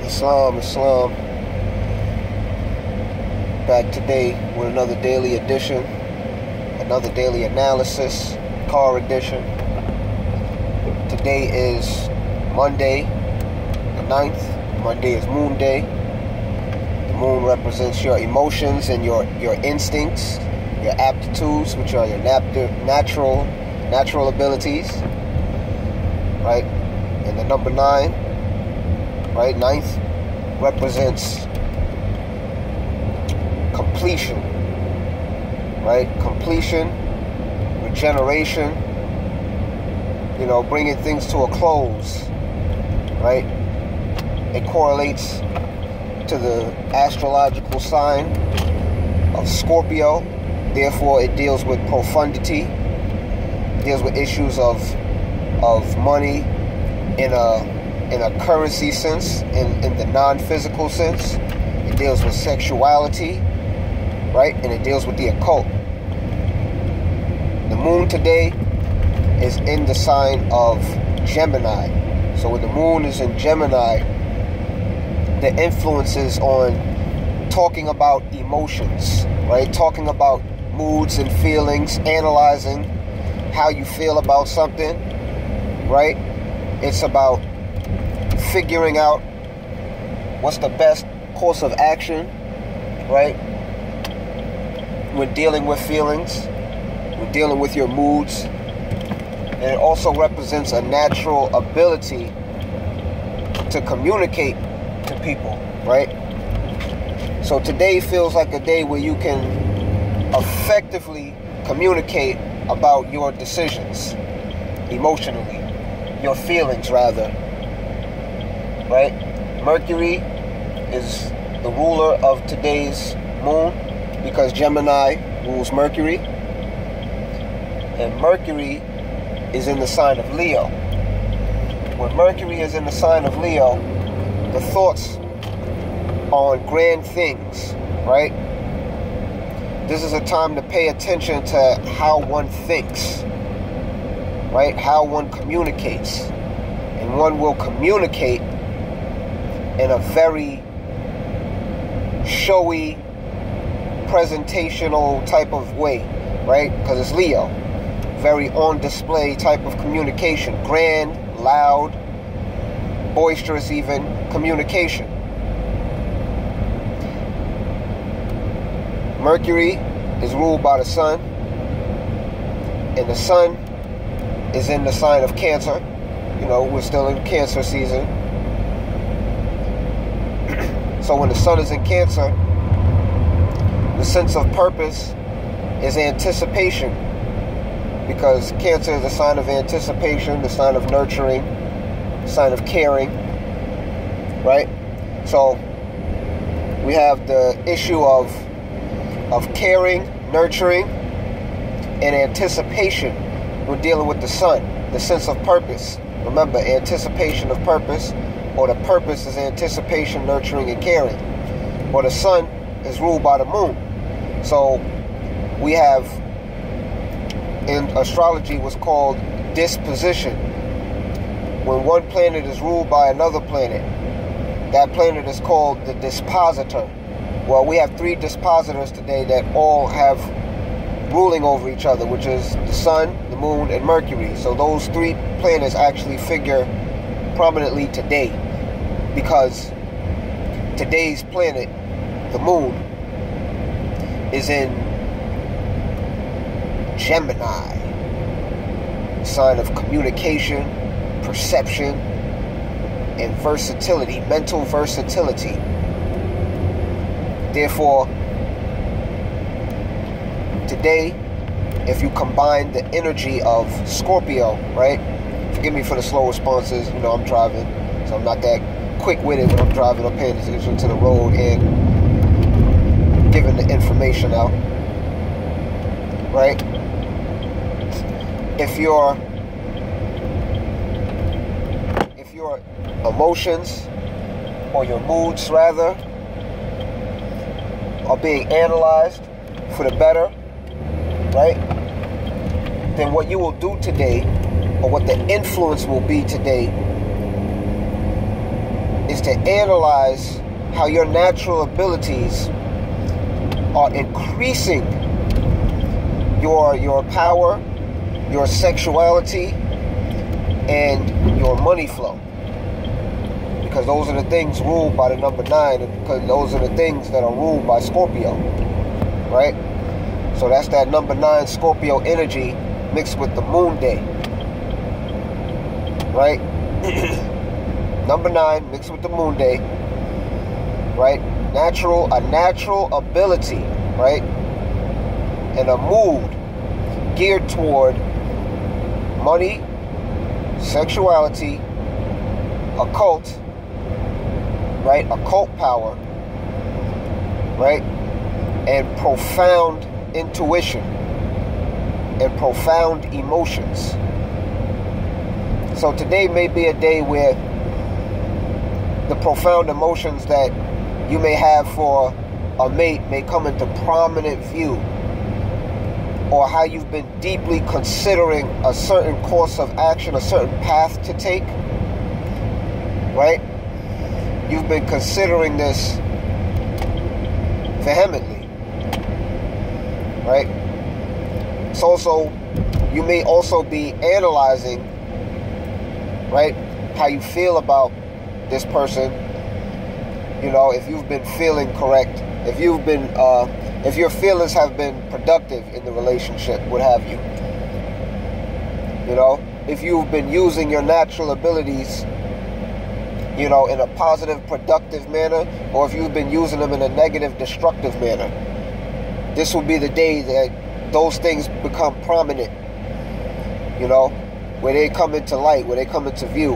Islam. Back today with another daily edition, another daily analysis, car edition. Today is Monday, the 9th. Monday is Moon Day. The moon represents your emotions and your instincts, your aptitudes, which are your natural abilities, right? And the number 9, right, 9th, represents completion, right? Completion, regeneration, bringing things to a close, right? It correlates to the astrological sign of Scorpio. Therefore, it deals with profundity. It deals with issues of money in a currency sense, in the non-physical sense. It deals with sexuality, right? And it deals with the occult. The moon today is in the sign of Gemini. So when the moon is in Gemini, the influence is on talking about emotions, right? Talking about moods and feelings, analyzing how you feel about something, right? It's about figuring out what's the best course of action, right? When dealing with feelings, when dealing with your moods. And it also represents a natural ability to communicate to people, right? So today feels like a day where you can effectively communicate about your decisions emotionally, your feelings rather, right? Mercury is the ruler of today's moon because Gemini rules Mercury, and Mercury is in the sign of Leo. When Mercury is in the sign of Leo, the thoughts are on grand things, right? This is a time to pay attention to how one thinks, right? How one communicates. And one will communicate in a very showy, presentational type of way, right? Because it's Leo. Very on display type of communication. Grand, loud, boisterous even communication. Mercury is ruled by the sun, and the sun is in the sign of Cancer. We're still in Cancer season. So when the sun is in Cancer, the sense of purpose is anticipation, because Cancer is the sign of anticipation, the sign of nurturing, the sign of caring, right? So we have the issue of caring, nurturing, and anticipation. We're dealing with the sun, the sense of purpose. Remember, anticipation of purpose, or the purpose is anticipation, nurturing, and caring. Or the sun is ruled by the moon. So we have, in astrology, what's called disposition. When one planet is ruled by another planet, that planet is called the dispositor. Well, we have 3 dispositors today that all have ruling over each other, which is the sun, the moon, and Mercury. So those 3 planets actually figure prominently today, because today's planet, the moon, is in Gemini, sign of communication, perception, and versatility, mental versatility. Therefore, today, if you combine the energy of Scorpio, right? Forgive me for the slow responses. I'm driving, so I'm not that quick-witted when I'm driving. I'm paying attention to the road and giving the information out, right? If your emotions, or your moods rather, are being analyzed for the better, right? Then what you will do today, or what the influence will be today, is to analyze how your natural abilities are increasing your power, your sexuality, and your money flow. Because those are the things ruled by the number 9, and because those are the things that are ruled by Scorpio, right? So that's that number 9 Scorpio energy mixed with the moon day, right? Number 9 mixed with the moon day, right? A natural ability, right? And a mood geared toward money, sexuality, occult, right? Occult power, right? And profound intuition and profound emotions. So today may be a day where the profound emotions that you may have for a mate may come into prominent view, or how you've been deeply considering a certain course of action, a certain path to take, right? You've been considering this vehemently, right? It's also, you may also be analyzing, right, how you feel about this person. You know, if you've been feeling correct, if you've been, if your feelings have been productive in the relationship, what have you. You know, if you've been using your natural abilities, you know, in a positive, productive manner, or if you've been using them in a negative, destructive manner. This will be the day that those things become prominent, you know, where they come into light, where they come into view,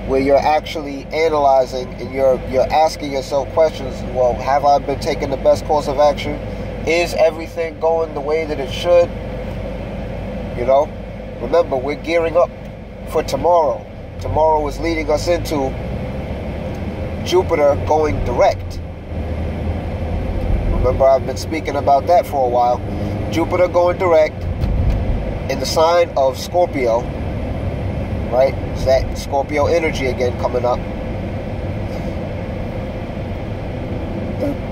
where you're actually analyzing and you're asking yourself questions. Well, have I been taking the best course of action? Is everything going the way that it should? You know, remember, we're gearing up for tomorrow. Tomorrow is leading us into Jupiter going direct. Remember, I've been speaking about that for a while. Jupiter going direct in the sign of Scorpio, right? It's that Scorpio energy again coming up.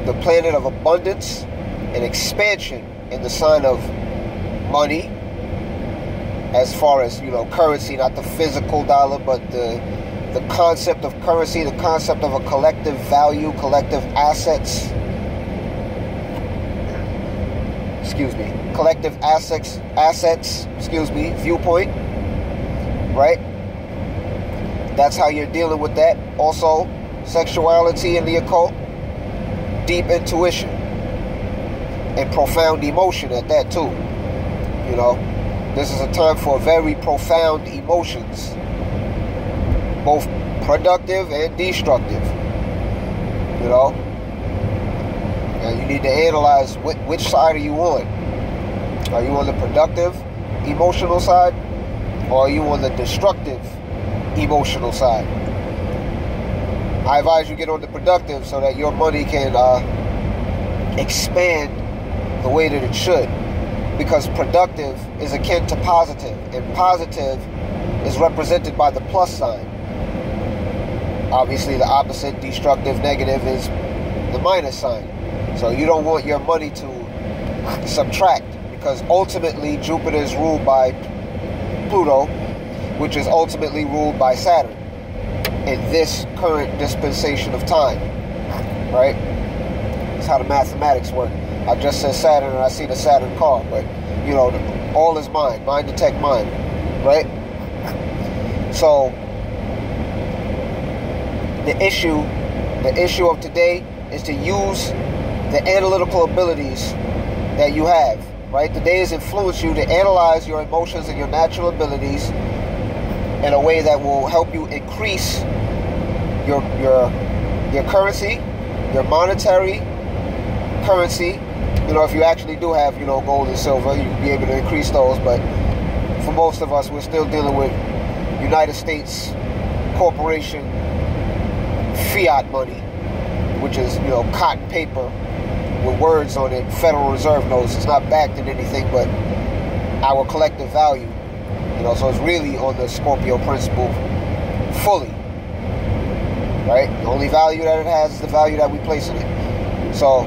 The planet of abundance and expansion in the sign of money, as far as, you know, currency, not the physical dollar, but the concept of currency, the concept of a collective value, collective assets. Collective assets, viewpoint, right? That's how you're dealing with that. Also, sexuality and the occult, deep intuition, and profound emotion at that too. You know, this is a time for very profound emotions, both productive and destructive. You know, and you need to analyze which side are you on. Are you on the productive, emotional side, or are you on the destructive, emotional side? I advise you get on the productive so that your money can expand the way that it should, because productive is akin to positive, and positive is represented by the plus sign. Obviously, the opposite, destructive, negative, is the minus sign. So you don't want your money to subtract, because ultimately Jupiter is ruled by Pluto, which is ultimately ruled by Saturn in this current dispensation of time, right? That's how the mathematics work. I just said Saturn and I see the Saturn card, but, you know, all is mind. Mind detect mind, right? So the issue of today is to use the analytical abilities that you have, right? Today has influenced you to analyze your emotions and your natural abilities in a way that will help you increase your currency, your monetary currency. You know, if you actually do have, you know, gold and silver, you'll be able to increase those. But for most of us, we're still dealing with United States corporation fiat money, which is, you know, cotton paper with words on it, Federal Reserve notes. It's not backed in anything but our collective value. You know, so it's really on the Scorpio principle fully. right? The only value that it has is the value that we place in it. So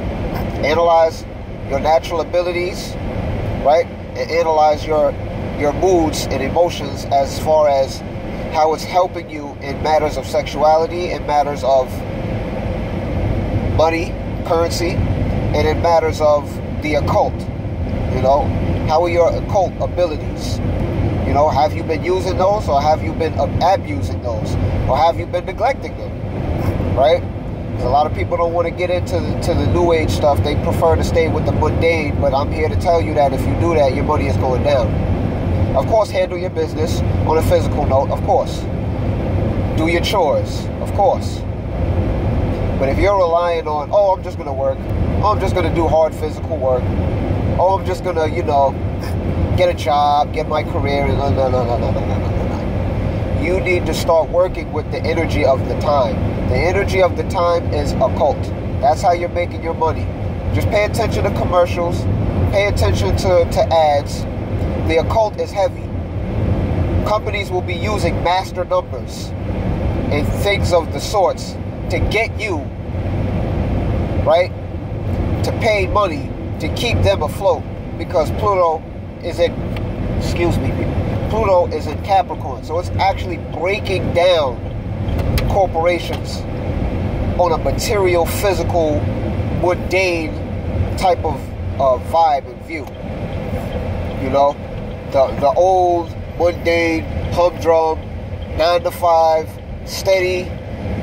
analyze your natural abilities, right? And analyze your moods and emotions as far as how it's helping you in matters of sexuality, in matters of money, currency, and in matters of the occult. You know, how are your occult abilities? You know, have you been using those, or have you been abusing those, or have you been neglecting them, right? Because a lot of people don't want to get into the new age stuff. They prefer to stay with the mundane, but I'm here to tell you that if you do that, your money is going down. Of course, handle your business on a physical note, of course. Do your chores, of course. But if you're relying on, oh, I'm just going to work, oh, I'm just going to do hard physical work, oh, I'm just going to, you know, get a job, get my career, no. You need to start working with the energy of the time. The energy of the time is occult. That's how you're making your money. Just pay attention to commercials, pay attention to ads. The occult is heavy. Companies will be using master numbers and things of the sorts to get you, right, to pay money to keep them afloat, because Pluto is in Capricorn. So it's actually breaking down corporations on a material, physical, mundane type of vibe and view. You know, the old, mundane, humdrum, 9 to 5, steady,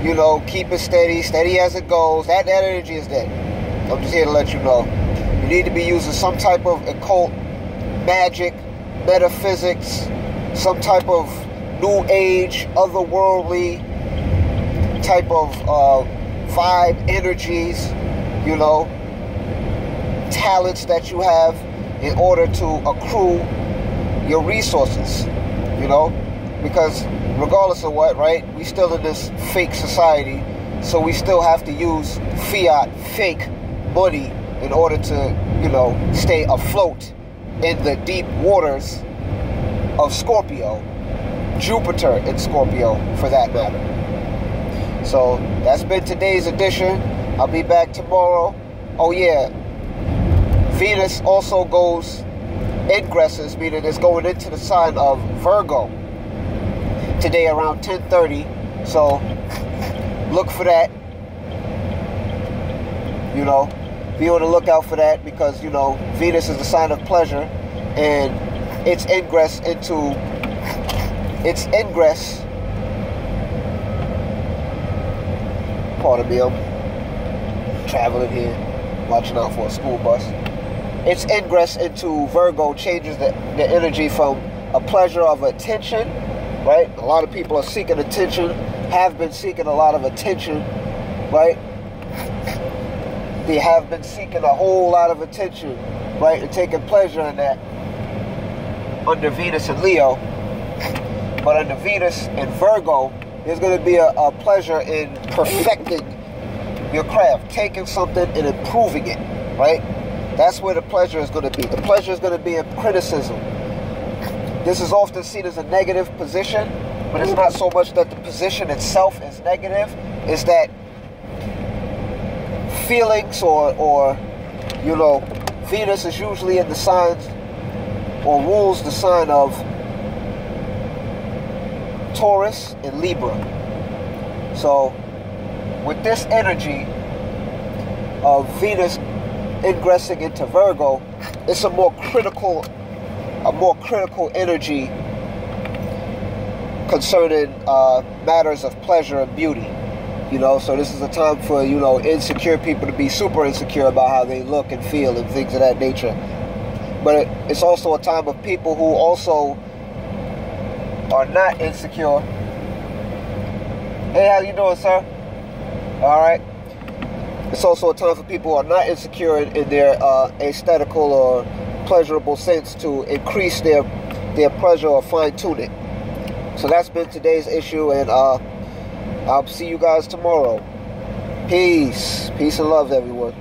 you know, keep it steady as it goes. That energy is dead. I'm just here to let you know. You need to be using some type of occult, magic, metaphysics, some type of new age, otherworldly type of vibe, energies, you know, talents that you have in order to accrue your resources, you know, because regardless of what, right, we still in this fake society, so we still have to use fiat, fake money in order to, you know, stay afloat in the deep waters of Scorpio, Jupiter in Scorpio for that matter. So that's been today's edition. I'll be back tomorrow. Oh yeah, Venus also goes ingresses, meaning it's going into the sign of Virgo today around 10:30. So look for that. You know, be on the lookout for that, because, you know, Venus is the sign of pleasure, and its ingress, pardon me, I'm traveling here, watching out for a school bus. Its ingress into Virgo changes the energy from a pleasure of attention, right? A lot of people are seeking attention, have been seeking a lot of attention, right? They have been seeking a whole lot of attention, right? And taking pleasure in that under Venus and Leo. But under Venus and Virgo, there's going to be a pleasure in perfecting your craft, taking something and improving it, right? That's where the pleasure is going to be. The pleasure is going to be in criticism. This is often seen as a negative position, but it's not so much that the position itself is negative, it's that feelings or you know, Venus is usually in the signs or rules the sign of Taurus and Libra. So with this energy of Venus ingressing into Virgo, it's a more critical energy concerning matters of pleasure and beauty. You know, so this is a time for, you know, insecure people to be super insecure about how they look and feel and things of that nature. But it's also a time of people who also are not insecure. Hey, how you doing, sir? All right. It's also a time for people who are not insecure in their aesthetical or pleasurable sense to increase their pleasure or fine-tune it. So that's been today's issue, and I'll see you guys tomorrow. Peace. Peace and love, everyone.